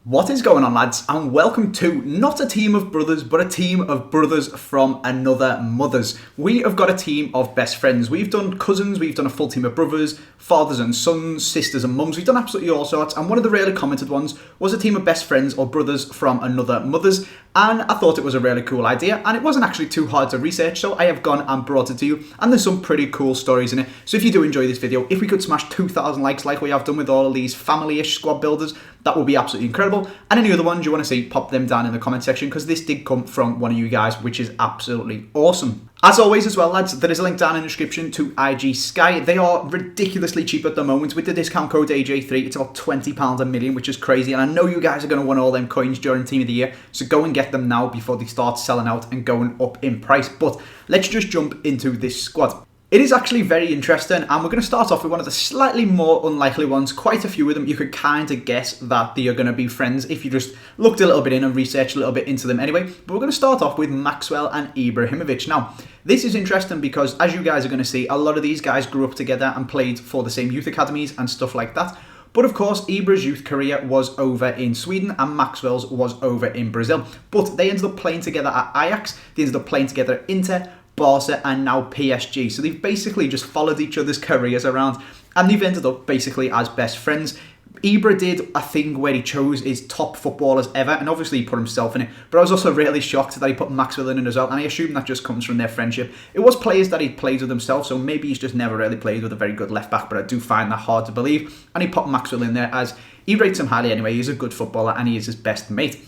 What is going on, lads, and welcome to not a team of brothers, but a team of brothers from another mothers. We have got a team of best friends. We've done cousins, we've done a full team of brothers, fathers and sons, sisters and mums. We've done absolutely all sorts, and one of the rarely commented ones was a team of best friends or brothers from another mothers. And I thought it was a really cool idea, and it wasn't actually too hard to research, so I have gone and brought it to you, and there's some pretty cool stories in it. So if you do enjoy this video, if we could smash 2,000 likes like we have done with all of these family-ish squad builders, that would be absolutely incredible. And any other ones you want to see, pop them down in the comment section, because this did come from one of you guys, which is absolutely awesome. As always as well, lads, there is a link down in the description to IG Sky. They are ridiculously cheap at the moment. With the discount code AJ3, it's about £20 a million, which is crazy. And I know you guys are going to want all them coins during Team of the Year, so go and get them now before they start selling out and going up in price. But let's just jump into this squad. It is actually very interesting, and we're going to start off with one of the slightly more unlikely ones. Quite a few of them, you could kind of guess that they are going to be friends if you just looked a little bit in and researched a little bit into them anyway. But we're going to start off with Maxwell and Ibrahimovic. Now, this is interesting because, as you guys are going to see, a lot of these guys grew up together and played for the same youth academies and stuff like that. But of course, Ibra's youth career was over in Sweden and Maxwell's was over in Brazil. But they ended up playing together at Ajax, they ended up playing together at Inter, Barca and now PSG. So they've basically just followed each other's careers around and they've ended up basically as best friends. Ibra did a thing where he chose his top footballers ever, and obviously he put himself in it, but I was also really shocked that he put Maxwell in it as well, and I assume that just comes from their friendship. It was players that he played with himself, so maybe he's just never really played with a very good left back, but I do find that hard to believe, and he put Maxwell in there as he rates him highly anyway. He's a good footballer and he is his best mate.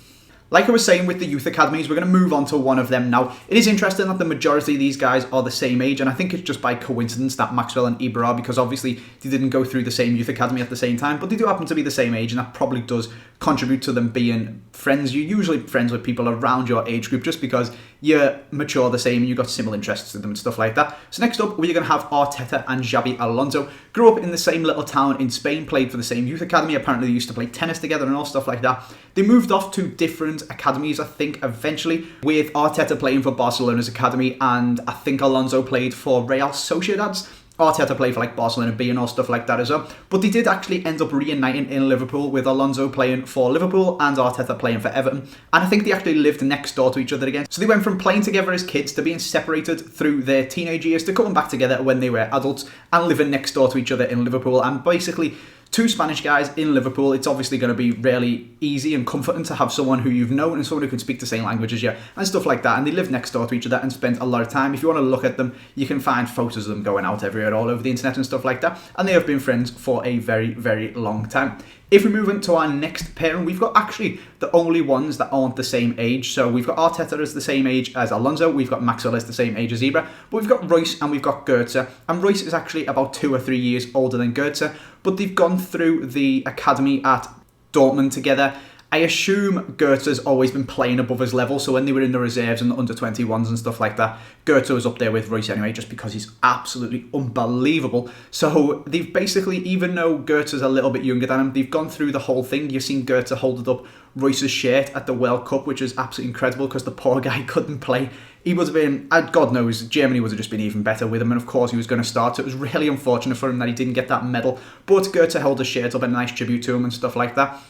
Like I was saying with the youth academies, we're going to move on to one of them now. It is interesting that the majority of these guys are the same age, and I think it's just by coincidence that Maxwell and Ibra are, because obviously they didn't go through the same youth academy at the same time, but they do happen to be the same age, and that probably does contribute to them being friends. You're usually friends with people around your age group just because you're mature the same and you've got similar interests with them and stuff like that. So next up, we're going to have Arteta and Xabi Alonso. Grew up in the same little town in Spain, played for the same youth academy. Apparently they used to play tennis together and all stuff like that. They moved off to different academies, I think, eventually, with Arteta playing for Barcelona's academy, and I think Alonso played for Real Sociedad's. Arteta played for like Barcelona B and all stuff like that as well. But they did actually end up reuniting in Liverpool, with Alonso playing for Liverpool and Arteta playing for Everton. And I think they actually lived next door to each other again. So they went from playing together as kids to being separated through their teenage years to coming back together when they were adults and living next door to each other in Liverpool. And basically, two Spanish guys in Liverpool, it's obviously going to be really easy and comforting to have someone who you've known and someone who can speak the same language as you and stuff like that. And they live next door to each other and spend a lot of time. If you want to look at them, you can find photos of them going out everywhere, all over the internet and stuff like that. And they have been friends for a very, very long time. If we move into our next pairing, we've got actually the only ones that aren't the same age. So we've got Arteta as the same age as Alonso, we've got Maxwell as the same age as Ibra, but we've got Royce and we've got Goetze. And Royce is actually about 2 or 3 years older than Goetze, but they've gone through the academy at Dortmund together. I assume Goetze's always been playing above his level, so when they were in the reserves and the under-21s and stuff like that, Goetze was up there with Royce anyway, just because he's absolutely unbelievable. So they've basically, even though Goetze's a little bit younger than him, they've gone through the whole thing. You've seen Goetze holding up Royce's shirt at the World Cup, which is absolutely incredible because the poor guy couldn't play. He would have been, God knows, Germany would have just been even better with him, and of course he was going to start, so it was really unfortunate for him that he didn't get that medal. But Goetze held his shirt up, a nice tribute to him and stuff like that.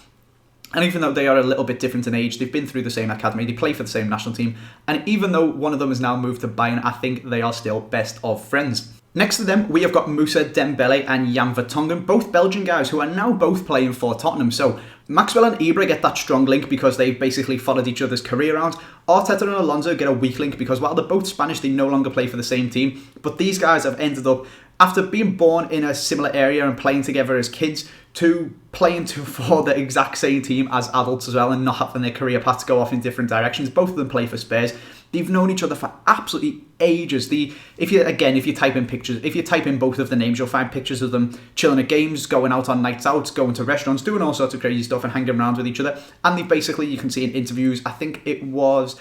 And even though they are a little bit different in age, they've been through the same academy, they play for the same national team, and even though one of them has now moved to Bayern, I think they are still best of friends. Next to them, we have got Moussa Dembele and Jan Vertonghen, both Belgian guys who are now both playing for Tottenham. So Maxwell and Ibra get that strong link because they've basically followed each other's career around. Arteta and Alonso get a weak link because while they're both Spanish, they no longer play for the same team. But these guys have ended up, after being born in a similar area and playing together as kids, to playing for the exact same team as adults as well and not having their career paths go off in different directions. Both of them play for Spurs. They've known each other for absolutely ages. If you type in pictures, if you type in both of the names, you'll find pictures of them chilling at games, going out on nights out, going to restaurants, doing all sorts of crazy stuff and hanging around with each other. And they basically, you can see in interviews, I think it was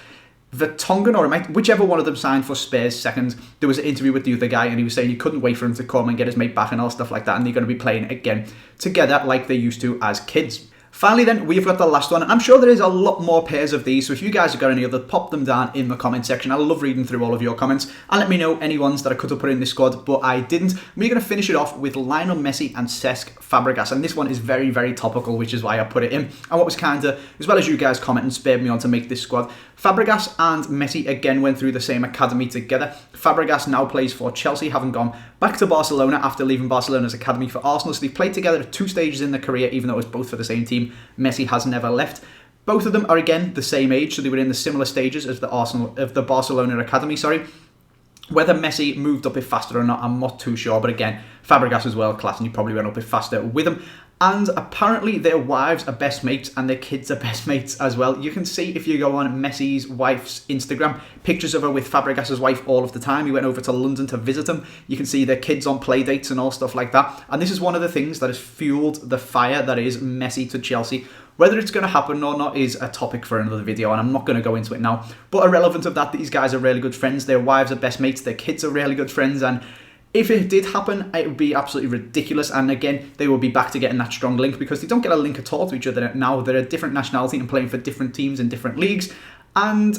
Vertonghen or whichever one of them signed for Spurs second, there was an interview with the other guy and he was saying he couldn't wait for him to come and get his mate back and all stuff like that, and they're going to be playing again together like they used to as kids. Finally then, we've got the last one. I'm sure there is a lot more pairs of these, so if you guys have got any other, pop them down in the comment section. I love reading through all of your comments, and let me know any ones that I could have put in this squad, but I didn't. We're going to finish it off with Lionel Messi and Cesc Fabregas, and this one is very, very topical, which is why I put it in. And what was kind of, as well as you guys commenting, spurred me on to make this squad. Fabregas and Messi again went through the same academy together. Fabregas now plays for Chelsea, having gone back to Barcelona after leaving Barcelona's academy for Arsenal. So they played together at 2 stages in their career, even though it was both for the same team. Messi has never left. Both of them are again the same age, so they were in the similar stages as the Barcelona academy. Whether Messi moved up it faster or not, I'm not too sure. But again, Fabregas was world class, and he probably went up it faster with him. And apparently their wives are best mates and their kids are best mates as well. You can see, if you go on Messi's wife's Instagram, pictures of her with Fabregas' wife all of the time. He went over to London to visit them. You can see their kids on play dates and all stuff like that. And this is one of the things that has fueled the fire that is Messi to Chelsea. Whether it's going to happen or not is a topic for another video, and I'm not going to go into it now. But irrelevant of that, these guys are really good friends. Their wives are best mates. Their kids are really good friends. And if it did happen, it would be absolutely ridiculous. And again, they will be back to getting that strong link, because they don't get a link at all to each other now. They're a different nationality and playing for different teams in different leagues. And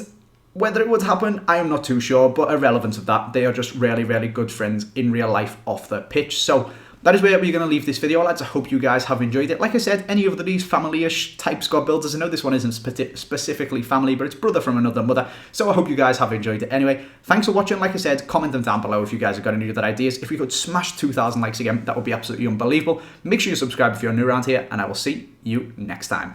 whether it would happen, I am not too sure. But irrelevant of that, they are just really, really good friends in real life off the pitch. So that is where we're going to leave this video, lads. I hope you guys have enjoyed it. Like I said, any of these family-ish type squad builders, I know this one isn't specifically family, but it's brother from another mother. So I hope you guys have enjoyed it. Anyway, thanks for watching. Like I said, comment them down below if you guys have got any other ideas. If we could smash 2,000 likes again, that would be absolutely unbelievable. Make sure you subscribe if you're new around here, and I will see you next time.